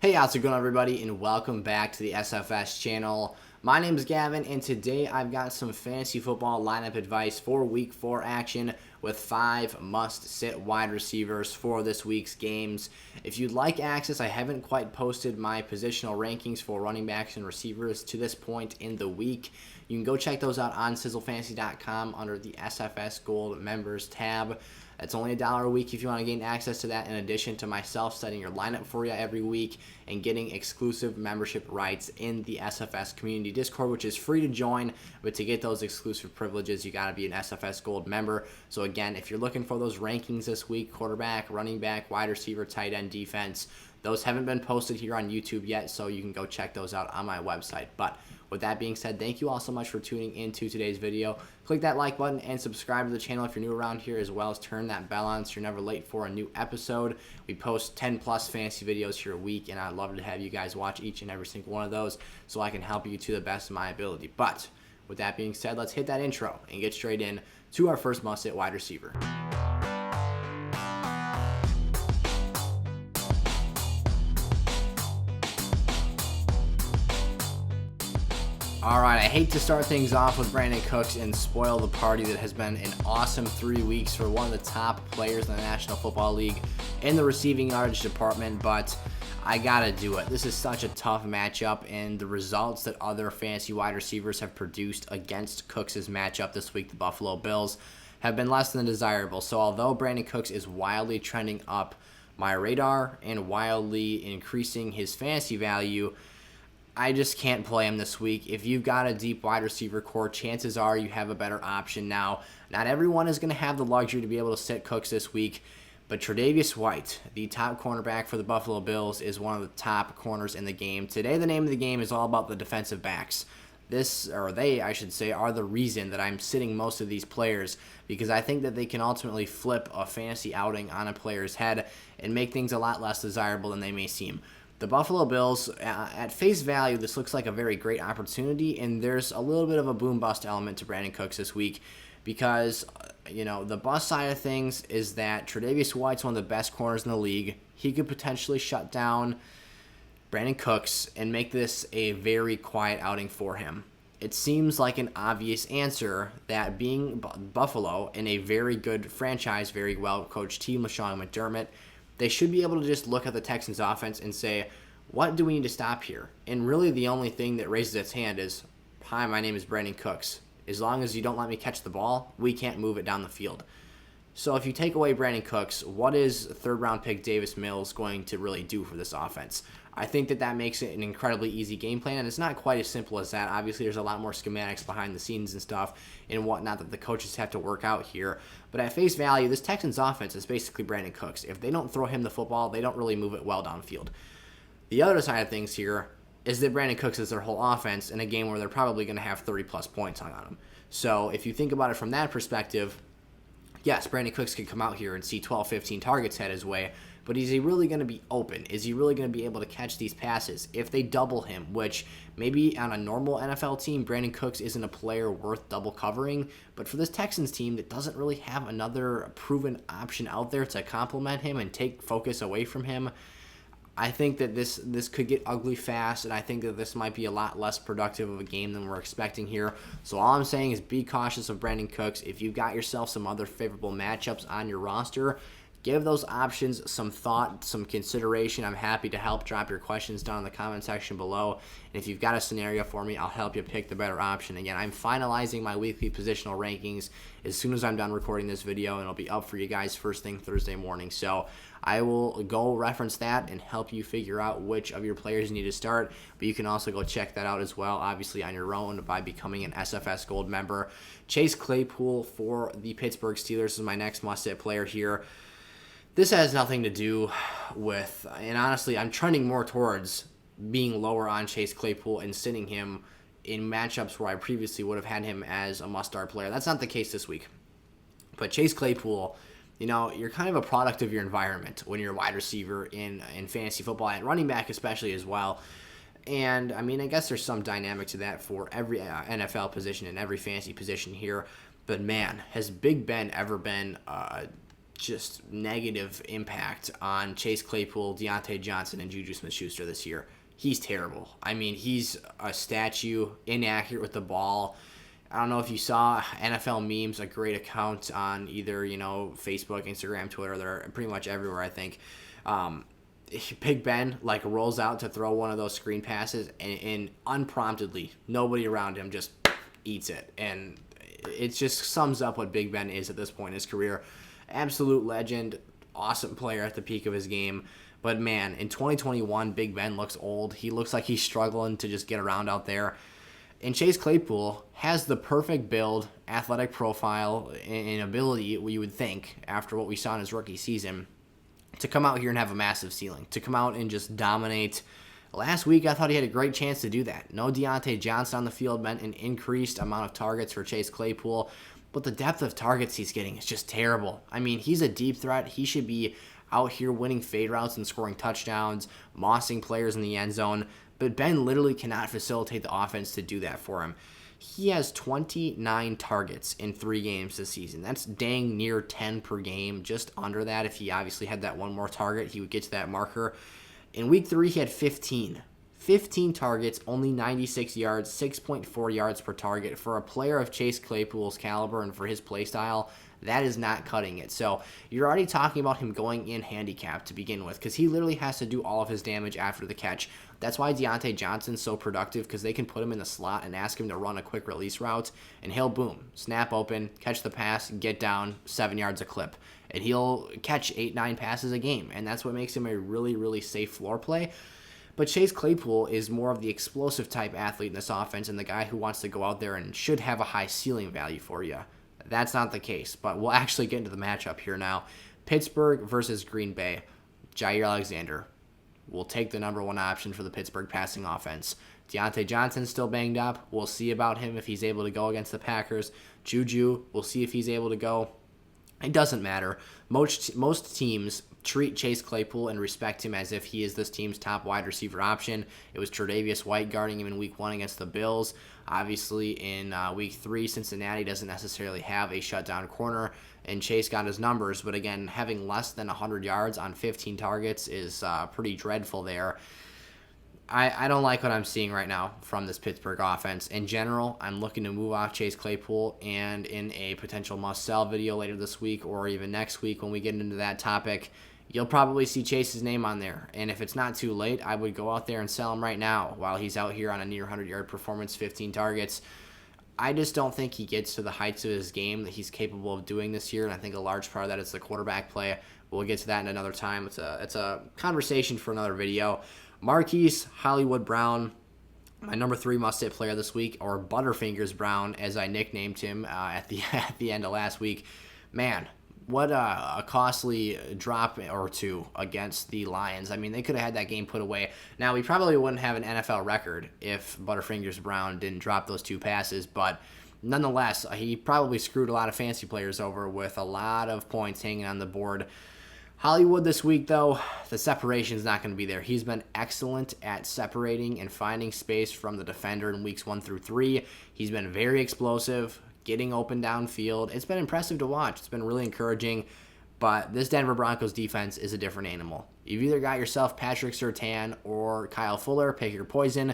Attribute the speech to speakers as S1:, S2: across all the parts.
S1: Hey, how's it going, everybody, and welcome back to the SFS channel. My name is Gavin, and today I've got some fantasy football lineup advice for Week 4 action with 5 must-sit wide receivers for this week's games. If you'd like access, I haven't quite posted my positional rankings for running backs and receivers to this point in the week. You can go check those out on sizzlefantasy.com under the SFS Gold Members tab. It's only $1 a week if you want to gain access to that, in addition to myself setting your lineup for you every week and getting exclusive membership rights in the SFS community Discord, which is free to join. But to get those exclusive privileges, you got to be an SFS Gold member. So again, if you're looking for those rankings this week, quarterback, running back, wide receiver, tight end, defense, those haven't been posted here on YouTube yet, so you can go check those out on my website. But with that being said, thank you all so much for tuning into today's video. Click that like button and subscribe to the channel if you're new around here, as well as turn that bell on so you're never late for a new episode. We post 10 plus fantasy videos here a week, and I'd love to have you guys watch each and every single one of those so I can help you to the best of my ability. But with that being said, let's hit that intro and get straight in to our first must-sit wide receiver. All right, I hate to start things off with Brandin Cooks and spoil the party that has been an awesome 3 weeks for one of the top players in the National Football League in the receiving yardage department, but I gotta do it. This is such a tough matchup, and the results that other fantasy wide receivers have produced against Cooks' matchup this week, the Buffalo Bills, have been less than desirable. So although Brandin Cooks is wildly trending up my radar and wildly increasing his fantasy value, I just can't play him this week. If you've got a deep wide receiver core, chances are you have a better option now. Not everyone is going to have the luxury to be able to sit Cooks this week, but Tre'Davious White, the top cornerback for the Buffalo Bills, is one of the top corners in the game. Today, the name of the game is all about the defensive backs. They, I should say, are the reason that I'm sitting most of these players, because I think that they can ultimately flip a fantasy outing on a player's head and make things a lot less desirable than they may seem. The Buffalo Bills, at face value, this looks like a very great opportunity, and there's a little bit of a boom-bust element to Brandin Cooks this week because, the bust side of things is that Tre'Davious White's one of the best corners in the league. He could potentially shut down Brandin Cooks and make this a very quiet outing for him. It seems like an obvious answer that being Buffalo in a very good franchise, very well-coached team with Sean McDermott, they should be able to just look at the Texans' offense and say, what do we need to stop here? And really the only thing that raises its hand is, hi, my name is Brandin Cooks. As long as you don't let me catch the ball, we can't move it down the field. So if you take away Brandin Cooks, what is third-round pick Davis Mills going to really do for this offense? I think that makes it an incredibly easy game plan, and it's not quite as simple as that. Obviously, there's a lot more schematics behind the scenes and stuff and whatnot that the coaches have to work out here. But at face value, this Texans offense is basically Brandin Cooks. If they don't throw him the football, they don't really move it well downfield. The other side of things here is that Brandin Cooks is their whole offense in a game where they're probably going to have 30-plus points hung on them. So if you think about it from that perspective, yes, Brandin Cooks could come out here and see 12, 15 targets head his way, but is he really going to be open? Is he really going to be able to catch these passes? If they double him, which maybe on a normal NFL team, Brandin Cooks isn't a player worth double covering, but for this Texans team that doesn't really have another proven option out there to complement him and take focus away from him, I think that this could get ugly fast, and I think that this might be a lot less productive of a game than we're expecting here. So all I'm saying is be cautious of Brandin Cooks. If you've got yourself some other favorable matchups on your roster, give those options some thought, some consideration. I'm happy to help. Drop your questions down in the comment section below. And if you've got a scenario for me, I'll help you pick the better option. Again, I'm finalizing my weekly positional rankings as soon as I'm done recording this video, and it'll be up for you guys first thing Thursday morning. So I will go reference that and help you figure out which of your players you need to start. But you can also go check that out as well, obviously on your own by becoming an SFS Gold member. Chase Claypool for the Pittsburgh Steelers is my next must-sit player here. This has nothing to do with, and honestly, I'm trending more towards being lower on Chase Claypool and sitting him in matchups where I previously would have had him as a must-start player. That's not the case this week. But Chase Claypool, you're kind of a product of your environment when you're a wide receiver in fantasy football, and running back especially as well. And, I guess there's some dynamic to that for every NFL position and every fantasy position here. But, man, has Big Ben ever been just negative impact on Chase Claypool, Deontay Johnson, and Juju Smith-Schuster this year. He's terrible. I mean, he's a statue, inaccurate with the ball. I don't know if you saw NFL Memes, a great account on either, Facebook, Instagram, Twitter. They're pretty much everywhere, I think. Big Ben, rolls out to throw one of those screen passes, and unpromptedly, nobody around him just eats it. And it just sums up what Big Ben is at this point in his career. Absolute legend, awesome player at the peak of his game. But, man, in 2021, Big Ben looks old. He looks like he's struggling to just get around out there. And Chase Claypool has the perfect build, athletic profile, and ability, you would think, after what we saw in his rookie season, to come out here and have a massive ceiling, to come out and just dominate. Last week, I thought he had a great chance to do that. No Deontay Johnson on the field meant an increased amount of targets for Chase Claypool, but the depth of targets he's getting is just terrible. I mean, he's a deep threat. He should be out here winning fade routes and scoring touchdowns, mossing players in the end zone, but Ben literally cannot facilitate the offense to do that for him. He has 29 targets in 3 games this season. That's dang near 10 per game, just under that. If he obviously had that one more target, he would get to that marker. In week 3, he had 15. 15 targets, only 96 yards, 6.4 yards per target. For a player of Chase Claypool's caliber and for his play style, that is not cutting it. So you're already talking about him going in handicapped to begin with, because he literally has to do all of his damage after the catch. That's why Deontay Johnson's so productive, because they can put him in the slot and ask him to run a quick release route, and he'll boom, snap open, catch the pass, get down 7 yards a clip. And he'll catch 8-9 passes a game, and that's what makes him a really, really safe floor play. But Chase Claypool is more of the explosive type athlete in this offense and the guy who wants to go out there and should have a high ceiling value for you. That's not the case, but we'll actually get into the matchup here now. Pittsburgh versus Green Bay. Jair Alexander will take the number 1 option for the Pittsburgh passing offense. Deontay Johnson's still banged up. We'll see about him if he's able to go against the Packers. Juju, we'll see if he's able to go. It doesn't matter. Most teams treat Chase Claypool and respect him as if he is this team's top wide receiver option. It was Tre'Davious White guarding him in week 1 against the Bills. Obviously, in week 3, Cincinnati doesn't necessarily have a shutdown corner, and Chase got his numbers. But again, having less than 100 yards on 15 targets is pretty dreadful there. I don't like what I'm seeing right now from this Pittsburgh offense. In general, I'm looking to move off Chase Claypool, and in a potential must-sell video later this week or even next week when we get into that topic, you'll probably see Chase's name on there. And if it's not too late, I would go out there and sell him right now while he's out here on a near 100-yard performance, 15 targets. I just don't think he gets to the heights of his game that he's capable of doing this year, and I think a large part of that is the quarterback play. We'll get to that in another time. It's a conversation for another video. Marquise Brown, my number 3 must-sit player this week, or Butterfingers Brown, as I nicknamed him at the end of last week. Man, what a costly drop or two against the Lions. I mean, they could have had that game put away. Now, we probably wouldn't have an NFL record if Butterfingers Brown didn't drop those 2 passes, but nonetheless, he probably screwed a lot of fantasy players over with a lot of points hanging on the board. Hollywood this week, though, the separation is not going to be there. He's been excellent at separating and finding space from the defender in weeks 1 through 3. He's been very explosive, getting open downfield. It's been impressive to watch. It's been really encouraging. But this Denver Broncos defense is a different animal. You've either got yourself Patrick Surtain or Kyle Fuller. Pick your poison.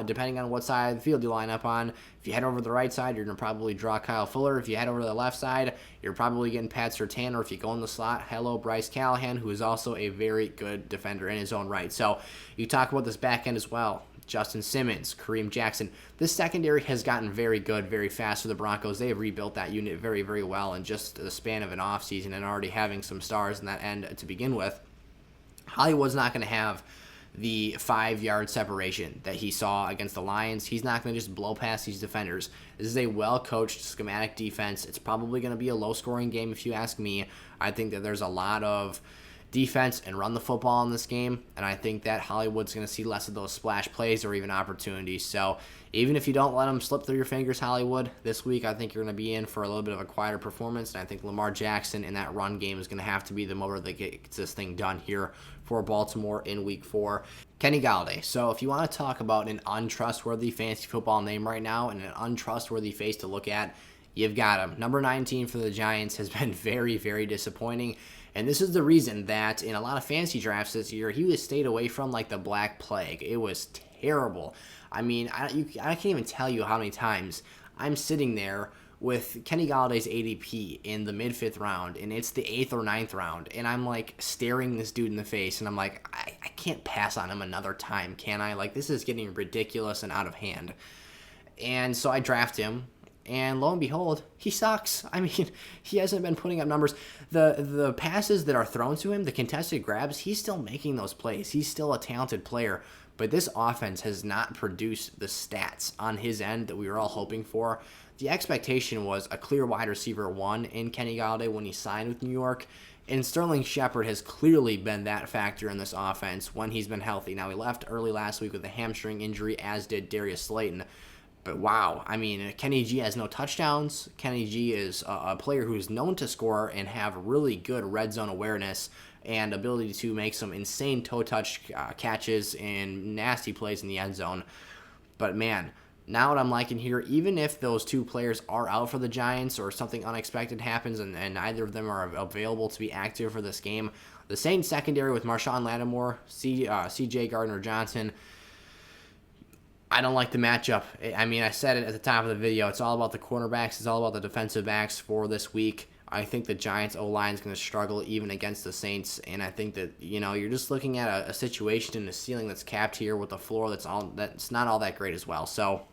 S1: Depending on what side of the field you line up on. If you head over to the right side, you're going to probably draw Kyle Fuller. If you head over to the left side, you're probably getting Pat Surtain. Or if you go in the slot, hello, Bryce Callahan, who is also a very good defender in his own right. So you talk about this back end as well. Justin Simmons, Kareem Jackson. This secondary has gotten very good very fast for the Broncos. They have rebuilt that unit very, very well in just the span of an offseason and already having some stars in that end to begin with. Hollywood's not going to have the 5-yard separation that he saw against the Lions. He's not going to just blow past these defenders. This is a well-coached, schematic defense. It's probably going to be a low-scoring game if you ask me. I think that there's a lot of defense and run the football in this game, and I think that Hollywood's going to see less of those splash plays or even opportunities. So even if you don't let them slip through your fingers, Hollywood, this week I think you're going to be in for a little bit of a quieter performance, and I think Lamar Jackson in that run game is going to have to be the motor that gets this thing done here for Baltimore in week 4. Kenny Golladay. So if you want to talk about an untrustworthy fantasy football name right now and an untrustworthy face to look at, you've got him. Number 19 for the Giants has been very, very disappointing. And this is the reason that in a lot of fantasy drafts this year, he was stayed away from like the Black Plague. It was terrible. I mean, I can't even tell you how many times I'm sitting there with Kenny Galladay's ADP in the mid-5th round, and it's the 8th or 9th round, and I'm like staring this dude in the face, and I'm like, I can't pass on him another time, can I? Like, this is getting ridiculous and out of hand. And so I draft him, and lo and behold, he sucks. I mean, he hasn't been putting up numbers. The passes that are thrown to him, the contested grabs, he's still making those plays. He's still a talented player. But this offense has not produced the stats on his end that we were all hoping for. The expectation was a clear wide receiver 1 in Kenny Golladay when he signed with New York. And Sterling Shepard has clearly been that factor in this offense when he's been healthy. Now, he left early last week with a hamstring injury, as did Darius Slayton. But wow, I mean, Kenny G has no touchdowns. Kenny G is a player who is known to score and have really good red zone awareness and ability to make some insane toe touch catches and nasty plays in the end zone. But man, now what I'm liking here, even if those 2 players are out for the Giants or something unexpected happens and neither of them are available to be active for this game, the Saints secondary with Marshawn Lattimore, C.J. Gardner-Johnson, I don't like the matchup. I mean, I said it at the top of the video. It's all about the cornerbacks. It's all about the defensive backs for this week. I think the Giants' O-line is going to struggle even against the Saints, and I think that, you're just looking at a situation in the ceiling that's capped here with a floor that's not all that great as well. So,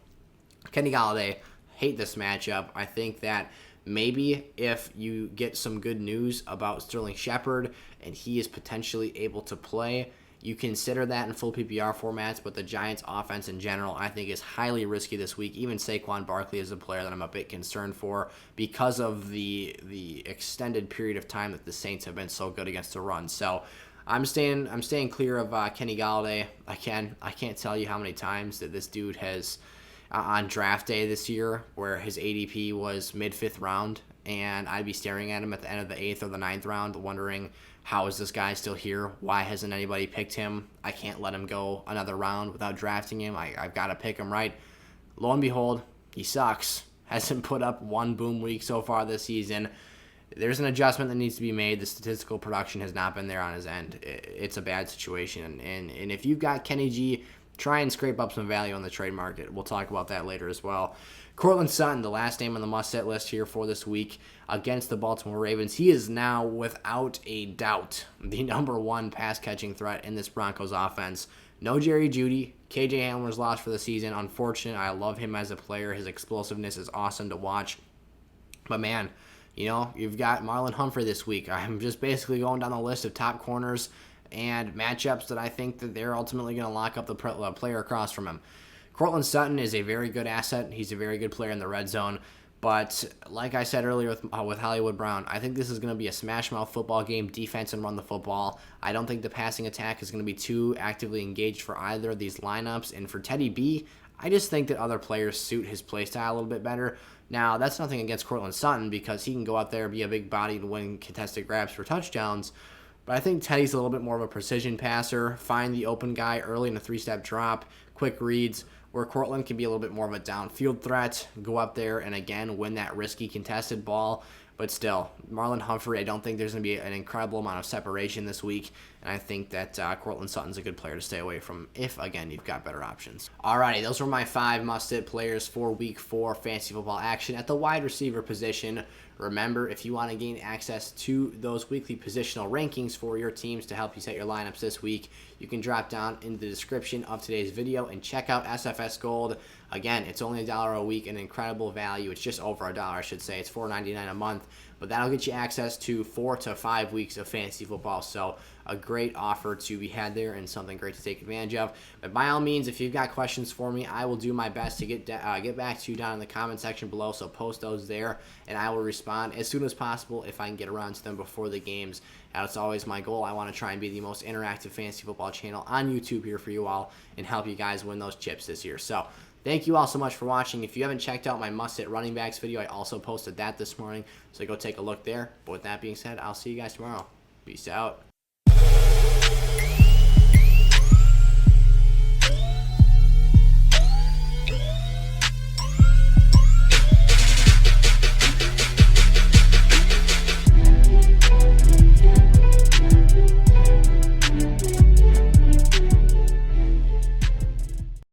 S1: Kenny Golladay, hate this matchup. I think that maybe if you get some good news about Sterling Shepard and he is potentially able to play, you consider that in full PPR formats, but the Giants' offense in general, I think, is highly risky this week. Even Saquon Barkley is a player that I'm a bit concerned for because of the extended period of time that the Saints have been so good against the run. So I'm staying clear of Kenny Golladay. I can't tell you how many times that this dude has on draft day this year where his ADP was mid-5th round, and I'd be staring at him at the end of the 8th or the 9th round wondering, how is this guy still here? Why hasn't anybody picked him? I can't let him go another round without drafting him. I've got to pick him right. Lo and behold, he sucks. Hasn't put up one boom week so far this season. There's an adjustment that needs to be made. The statistical production has not been there on his end. It's a bad situation. And if you've got Kenny G, try and scrape up some value on the trade market. We'll talk about that later as well. Courtland Sutton, the last name on the must-sit list here for this week against the Baltimore Ravens. He is now, without a doubt, the number 1 pass-catching threat in this Broncos offense. No Jerry Jeudy. KJ Hamler's lost for the season. Unfortunate. I love him as a player. His explosiveness is awesome to watch. But man, you've got Marlon Humphrey this week. I'm just basically going down the list of top corners and matchups that I think that they're ultimately going to lock up the player across from him. Courtland Sutton is a very good asset. He's a very good player in the red zone. But like I said earlier with Hollywood Brown, I think this is going to be a smash-mouth football game, defense and run the football. I don't think the passing attack is going to be too actively engaged for either of these lineups. And for Teddy B, I just think that other players suit his play style a little bit better. Now, that's nothing against Courtland Sutton because he can go out there, be a big body, and win contested grabs for touchdowns. But I think Teddy's a little bit more of a precision passer, find the open guy early in a 3-step drop, quick reads, where Courtland can be a little bit more of a downfield threat, go up there and, again, win that risky contested ball. But still, Marlon Humphrey, I don't think there's going to be an incredible amount of separation this week. And I think that Courtland Sutton's a good player to stay away from if, again, you've got better options. Alrighty, those were my 5 must-sit players for Week 4 fantasy football action at the wide receiver position. Remember, if you want to gain access to those weekly positional rankings for your teams to help you set your lineups this week, you can drop down in the description of today's video and check out SFS Gold. Again, it's only $1 a week, an incredible value. It's just over $1, I should say. It's $4.99 a month, but that'll get you access to 4 to 5 weeks of fantasy football. So a great offer to be had there and something great to take advantage of. But by all means, if you've got questions for me, I will do my best to get back to you down in the comment section below. So post those there, and I will respond as soon as possible if I can get around to them before the games. That's always my goal. I want to try and be the most interactive fantasy football channel on YouTube here for you all and help you guys win those chips this year. So thank you all so much for watching. If you haven't checked out my must-sit running backs video, I also posted that this morning, so go take a look there. But with that being said, I'll see you guys tomorrow. Peace out.